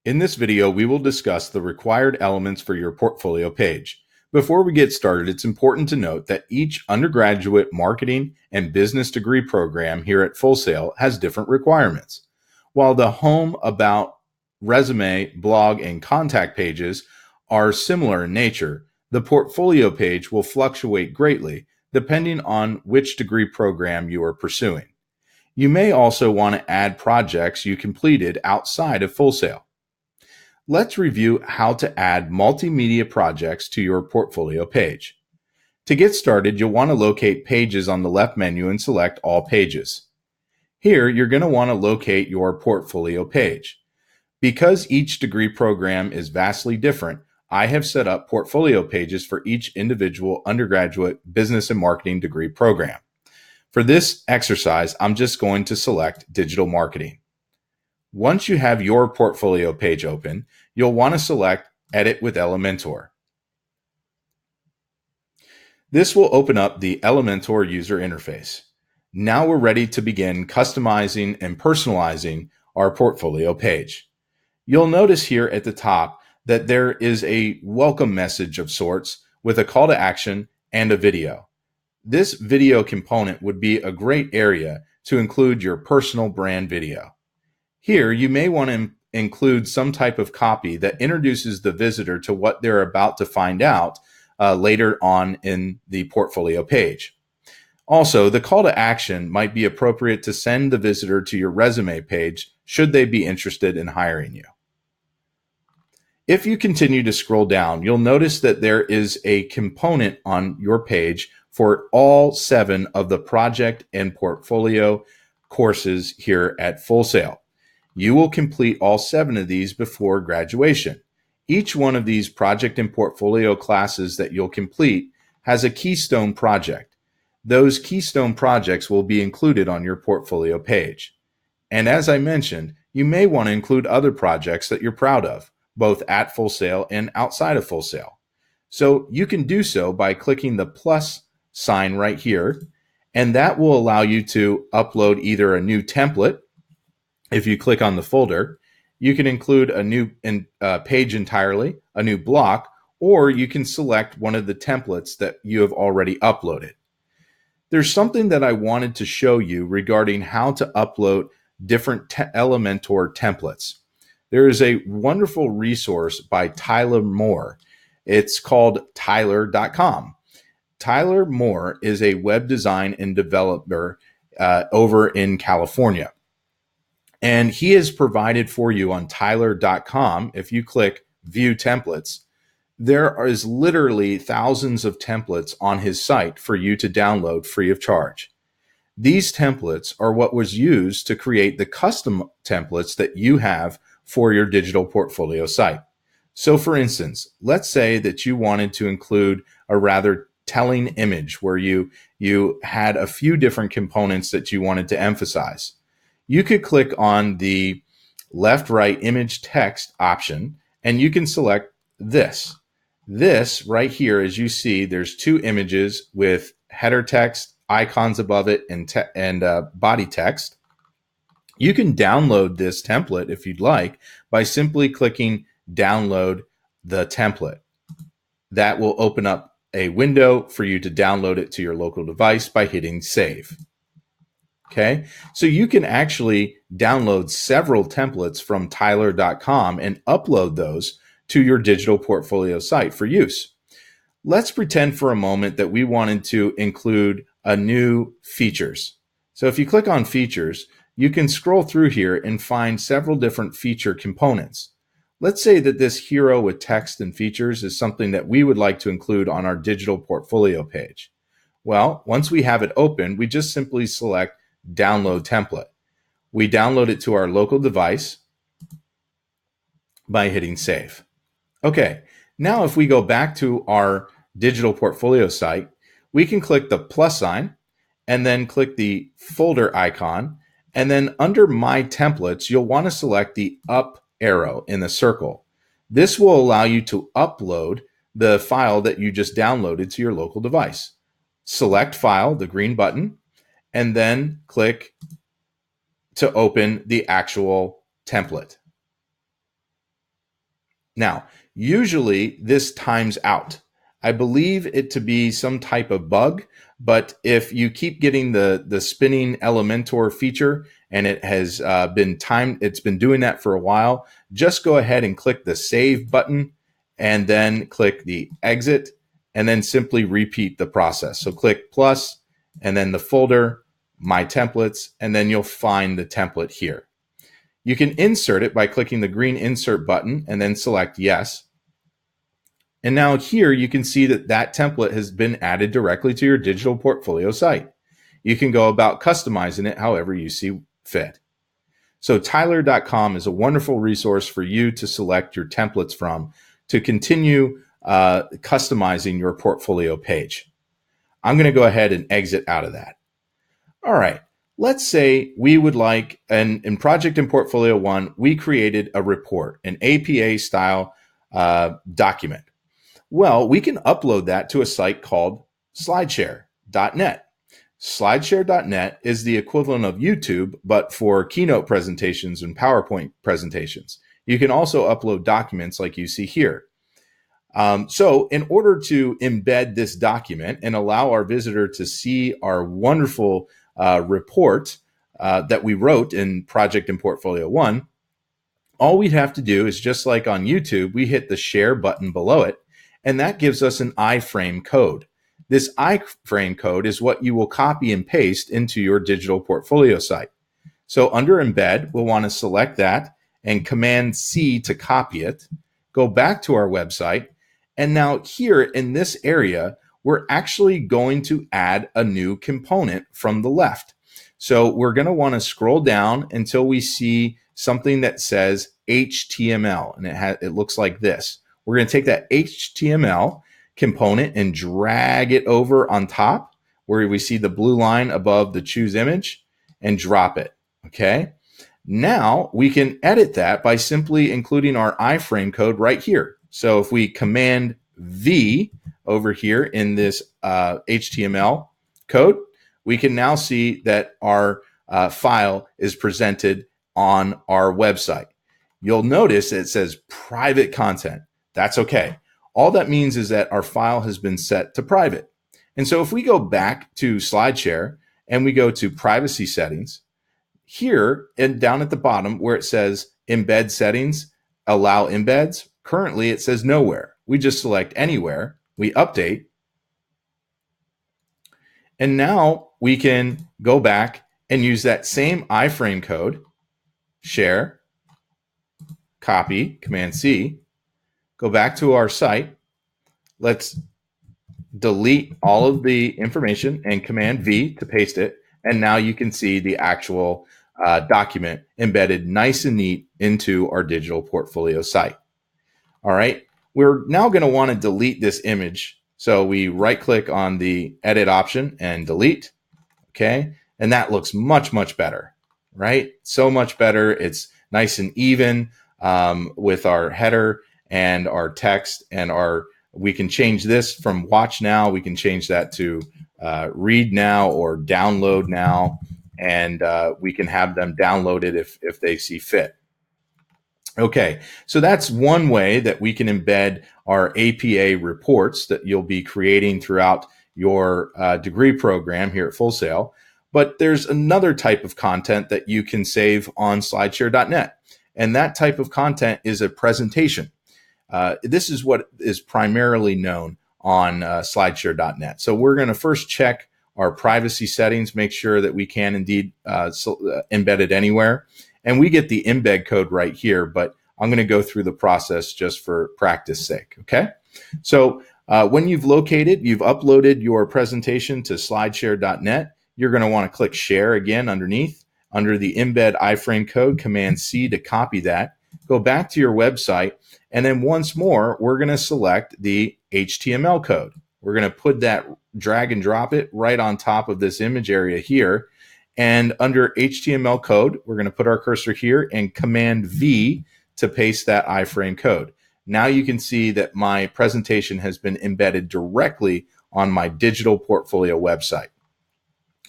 In this video, we will discuss the required elements for your portfolio page. Before we get started, it's important to note that each undergraduate marketing and business degree program here at Full Sail has different requirements. While the home, about, resume, blog, and contact pages are similar in nature, the portfolio page will fluctuate greatly depending on which degree program you are pursuing. You may also want to add projects you completed outside of Full Sail. Let's review how to add multimedia projects to your portfolio page. To get started, you'll want to locate Pages on the left menu and select All Pages. Here, you're going to want to locate your portfolio page. Because each degree program is vastly different, I have set up portfolio pages for each individual undergraduate business and marketing degree program. For this exercise, I'm just going to select digital marketing. Once you have your portfolio page open, you'll want to select Edit with Elementor. This will open up the Elementor user interface. Now we're ready to begin customizing and personalizing our portfolio page. You'll notice here at the top that there is a welcome message of sorts with a call to action and a video. This video component would be a great area to include your personal brand video. Here, you may want to include some type of copy that introduces the visitor to what they're about to find out later on in the portfolio page. Also, the call to action might be appropriate to send the visitor to your resume page should they be interested in hiring you. If you continue to scroll down, you'll notice that there is a component on your page for all 7 of the project and portfolio courses here at Full Sail. You will complete all 7 of these before graduation. Each one of these project and portfolio classes that you'll complete has a keystone project. Those keystone projects will be included on your portfolio page. And as I mentioned, you may want to include other projects that you're proud of, both at Full Sail and outside of Full Sail. So you can do so by clicking the plus sign right here, and that will allow you to upload either a new template. If you click on the folder, you can include a new page entirely, a new block, or you can select one of the templates that you have already uploaded. There's something that I wanted to show you regarding how to upload different Elementor templates. There is a wonderful resource by Tyler Moore. It's called Tyler.com. Tyler Moore is a web design and developer over in California. And he has provided for you on Tyler.com, if you click View Templates, there is literally thousands of templates on his site for you to download free of charge. These templates are what was used to create the custom templates that you have for your digital portfolio site. So for instance, let's say that you wanted to include a rather telling image where you had a few different components that you wanted to emphasize. You could click on the left-right image text option, and you can select this. This right here, as you see, there's 2 images with header text, icons above it, and body text. You can download this template if you'd like by simply clicking Download the template. That will open up a window for you to download it to your local device by hitting Save. Okay, so you can actually download several templates from Tyler.com and upload those to your digital portfolio site for use. Let's pretend for a moment that we wanted to include a new features. So if you click on features, you can scroll through here and find several different feature components. Let's say that this hero with text and features is something that we would like to include on our digital portfolio page. Well, once we have it open, we just simply select Download Template. We download it to our local device by hitting Save. Okay, now if we go back to our digital portfolio site, we can click the plus sign and then click the folder icon, and then under My Templates, you'll want to select the up arrow in the circle. This will allow you to upload the file that you just downloaded to your local device. Select File, the green button, and then click to open the actual template. Now, usually this times out. I believe it to be some type of bug, but if you keep getting the spinning Elementor feature and it has been timed, it's been doing that for a while, just go ahead and click the save button and then click the exit and then simply repeat the process. So click plus and then the folder, my templates, and then you'll find the template here. You can insert it by clicking the green insert button and then select yes. And now here you can see that that template has been added directly to your digital portfolio site. You can go about customizing it however you see fit. So Tyler.com is a wonderful resource for you to select your templates from to continue customizing your portfolio page. I'm going to go ahead and exit out of that. All right. Let's say we would like, and in Project and Portfolio 1, we created a report, an APA style document. Well, we can upload that to a site called slideshare.net. Slideshare.net is the equivalent of YouTube, but for keynote presentations and PowerPoint presentations. You can also upload documents like you see here. So in order to embed this document and allow our visitor to see our wonderful report that we wrote in Project and Portfolio 1, all we'd have to do is, just like on YouTube, we hit the share button below it, and that gives us an iframe code. This iframe code is what you will copy and paste into your digital portfolio site. So under embed, we'll want to select that and Command C to copy it, go back to our website, and now here in this area, we're actually going to add a new component from the left. So we're going to want to scroll down until we see something that says HTML, and it looks like this. We're going to take that HTML component and drag it over on top where we see the blue line above the choose image and drop it. Okay. Now we can edit that by simply including our iframe code right here. So if we Command V over here in this HTML code, we can now see that our file is presented on our website. You'll notice it says private content. That's okay. All that means is that our file has been set to private. And so if we go back to SlideShare and we go to privacy settings, here and down at the bottom where it says embed settings, allow embeds, currently it says nowhere. We just select anywhere, we update, and now we can go back and use that same iframe code, share, copy, Command C, go back to our site. Let's delete all of the information and Command V to paste it. And now you can see the actual document embedded nice and neat into our digital portfolio site. All right. We're now going to want to delete this image. So we right click on the edit option and delete. Okay. And that looks much, much better, right? So much better. It's nice and even with our header and our text and we can change this from watch now. We can change that to read now or download now. And we can have them downloaded if they see fit. Okay, so that's one way that we can embed our APA reports that you'll be creating throughout your degree program here at Full Sail. But there's another type of content that you can save on slideshare.net. And that type of content is a presentation. This is what is primarily known on slideshare.net. So we're going to first check our privacy settings, make sure that we can indeed embed it anywhere. And we get the embed code right here, but I'm going to go through the process just for practice sake. Okay. So when you've uploaded your presentation to slideshare.net, you're going to want to click share again underneath. Under the embed iframe code, Command C to copy that. Go back to your website. And then once more, we're going to select the HTML code. We're going to put that, drag and drop it right on top of this image area here. And under HTML code, we're going to put our cursor here and Command V to paste that iframe code. Now you can see that my presentation has been embedded directly on my digital portfolio website.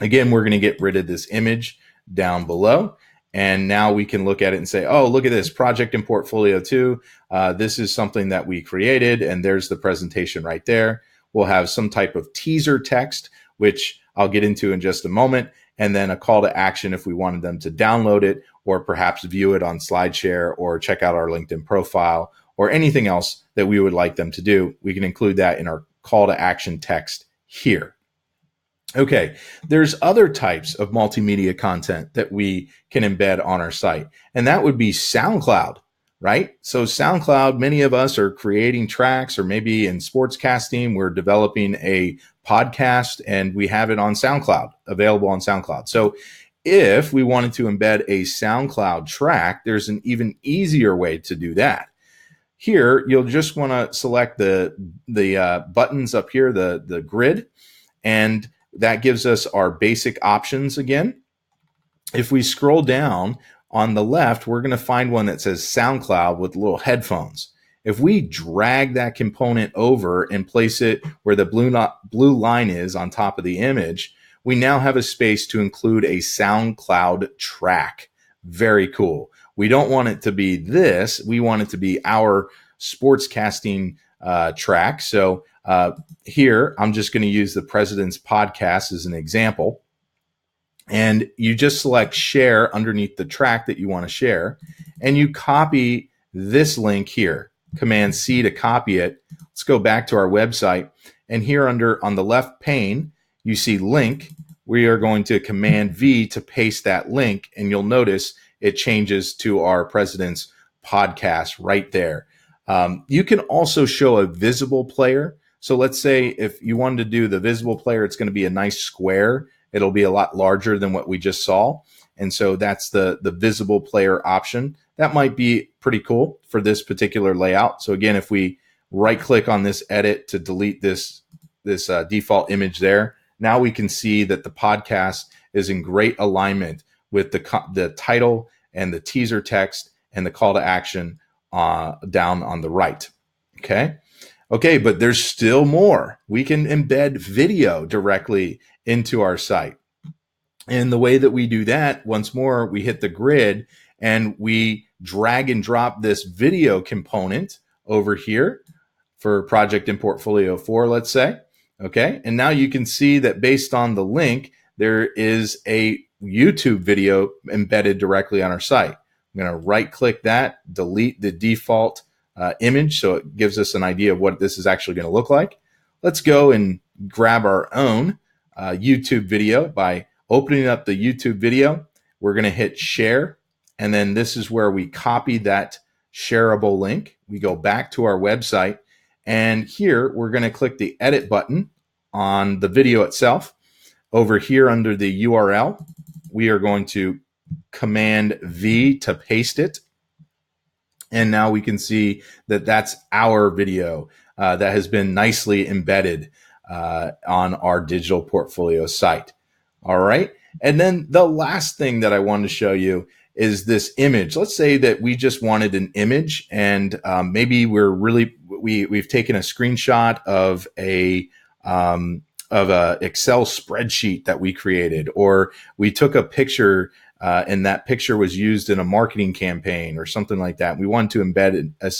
Again, we're going to get rid of this image down below. And now we can look at it and say, oh, look at this project in Portfolio 2. This is something that we created, and there's the presentation right there. We'll have some type of teaser text, which I'll get into in just a moment, and then a call to action if we wanted them to download it or perhaps view it on SlideShare or check out our LinkedIn profile or anything else that we would like them to do. We can include that in our call to action text here. Okay, there's other types of multimedia content that we can embed on our site, and that would be SoundCloud, right? So SoundCloud, many of us are creating tracks, or maybe in sportscasting, we're developing a podcast and we have it on SoundCloud, available on SoundCloud. So if we wanted to embed a SoundCloud track, there's an even easier way to do that. Here, you'll just want to select the buttons up here, the grid, and that gives us our basic options again. If we scroll down on the left, we're going to find one that says SoundCloud with little headphones. If we drag that component over and place it where the blue line is on top of the image, we now have a space to include a SoundCloud track. Very cool. We don't want it to be this. We want it to be our sportscasting track. So here, I'm just going to use the President's Podcast as an example. And you just select share underneath the track that you want to share. And you copy this link here, Command C to copy it. Let's go back to our website. And here on the left pane, you see link. We are going to Command V to paste that link. And you'll notice it changes to our President's Podcast right there. You can also show a visible player. So let's say if you wanted to do the visible player, it's going to be a nice square. It'll be a lot larger than what we just saw. And so that's the visible player option. That might be pretty cool for this particular layout. So again, if we right click on this edit to delete this default image there, now we can see that the podcast is in great alignment with the title and the teaser text and the call to action down on the right. Okay, but there's still more. We can embed video directly into our site. And the way that we do that, once more, we hit the grid and we drag and drop this video component over here for project in Portfolio 4, let's say. Okay, and now you can see that based on the link, there is a YouTube video embedded directly on our site. I'm going to right click that, delete the default image so it gives us an idea of what this is actually going to look like. Let's go and grab our own YouTube video by opening up the YouTube video. We're going to hit share, and then this is where we copy that shareable link. We go back to our website, and here we're going to click the edit button on the video itself. Over here under the URL, we are going to Command V to paste it. And now we can see that that's our video that has been nicely embedded on our digital portfolio site. All right. And then the last thing that I wanted to show you is this image. Let's say that we just wanted an image, and maybe we've taken a screenshot of a Excel spreadsheet that we created, or we took a picture and that picture was used in a marketing campaign or something like that. We want to embed a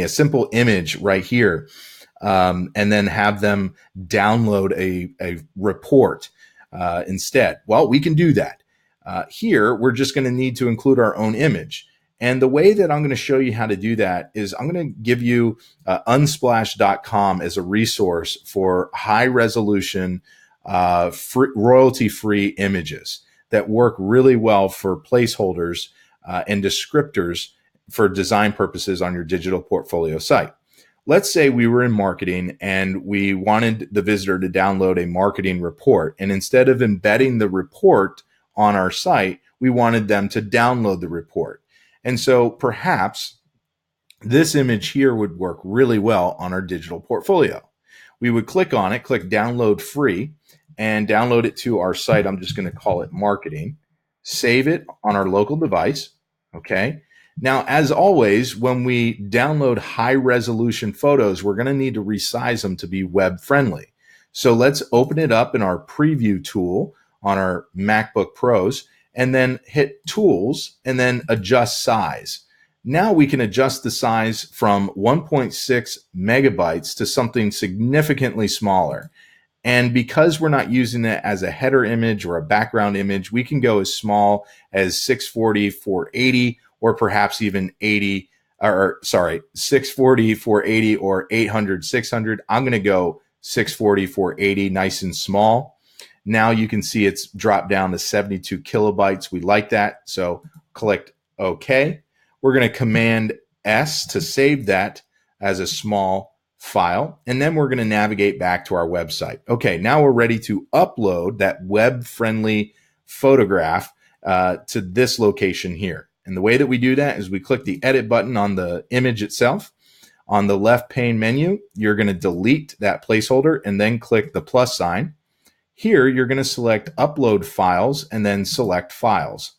simple image right here, and then have them download a report instead. Well, we can do that. Here, we're just going to need to include our own image. And the way that I'm going to show you how to do that is I'm going to give you unsplash.com as a resource for high resolution, royalty-free images that work really well for placeholders and descriptors for design purposes on your digital portfolio site. Let's say we were in marketing and we wanted the visitor to download a marketing report. And instead of embedding the report on our site, we wanted them to download the report. And so perhaps this image here would work really well on our digital portfolio. We would click on it, click download free, and download it to our site. I'm just going to call it marketing. Save it on our local device. Okay. Now, as always, when we download high resolution photos, we're going to need to resize them to be web friendly. So let's open it up in our preview tool on our MacBook Pros. and then hit Tools and then Adjust Size. Now we can adjust the size from 1.6 megabytes to something significantly smaller. And because we're not using it as a header image or a background image, we can go as small as 640, 480, or perhaps even 640, 480, or 800, 600. I'm going to go 640, 480, nice and small. Now you can see it's dropped down to 72 kilobytes. We like that. So click OK. We're going to Command S to save that as a small file. And then we're going to navigate back to our website. Okay, now we're ready to upload that web-friendly photograph to this location here. And the way that we do that is we click the edit button on the image itself. On the left pane menu, you're going to delete that placeholder and then click the plus sign. Here, you're going to select Upload Files and then select Files.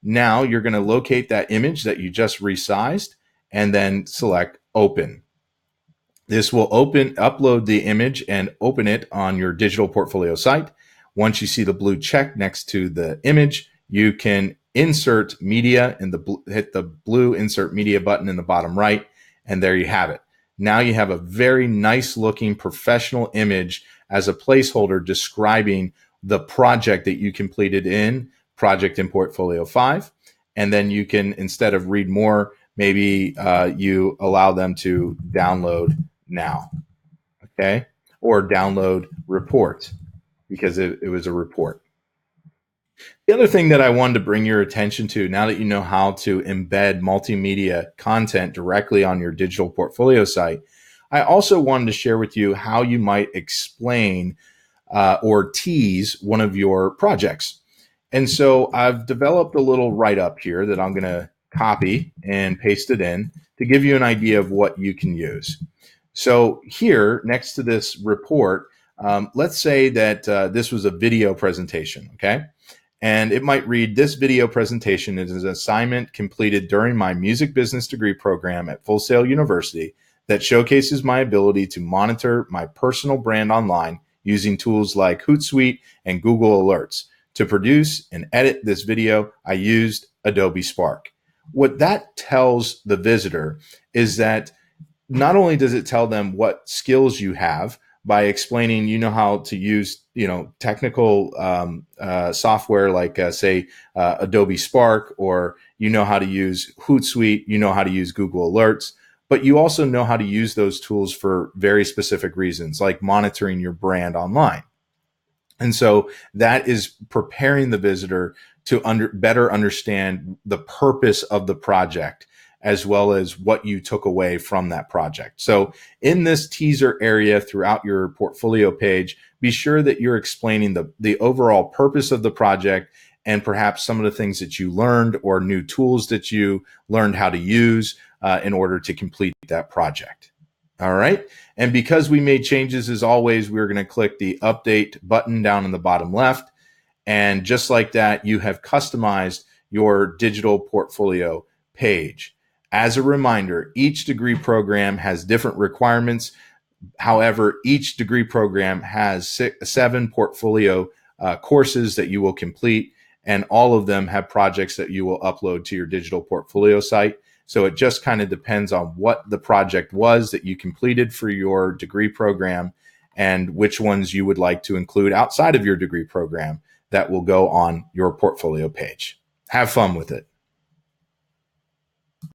Now you're going to locate that image that you just resized and then select Open. This will upload the image and open it on your digital portfolio site. Once you see the blue check next to the image, you can insert media and hit the blue insert media button in the bottom right, and there you have it. Now you have a very nice looking professional image as a placeholder describing the project that you completed in Project in Portfolio 5. And then you can, instead of read more, maybe you allow them to download now, okay? Or download report, because it was a report. The other thing that I wanted to bring your attention to, now that you know how to embed multimedia content directly on your digital portfolio site, I also wanted to share with you how you might explain or tease one of your projects. And so I've developed a little write-up here that I'm going to copy and paste it in to give you an idea of what you can use. So here, next to this report, let's say that this was a video presentation, okay? And it might read, this video presentation is an assignment completed during my music business degree program at Full Sail University that showcases my ability to monitor my personal brand online using tools like Hootsuite and Google Alerts. To produce and edit this video, I used Adobe Spark. What that tells the visitor is that not only does it tell them what skills you have by explaining, you know, how to use, technical software like, say, Adobe Spark, or you know how to use Hootsuite, you know how to use Google Alerts, but you also know how to use those tools for very specific reasons, like monitoring your brand online. And so that is preparing the visitor to better understand the purpose of the project, as well as what you took away from that project. So in this teaser area throughout your portfolio page, be sure that you're explaining the overall purpose of the project and perhaps some of the things that you learned or new tools that you learned how to use in order to complete that project. All right. And because we made changes, as always, we're going to click the update button down in the bottom left. And just like that, you have customized your digital portfolio page. As a reminder, each degree program has different requirements. However, each degree program has 7 portfolio courses that you will complete, and all of them have projects that you will upload to your digital portfolio site. So it just kind of depends on what the project was that you completed for your degree program and which ones you would like to include outside of your degree program that will go on your portfolio page. Have fun with it.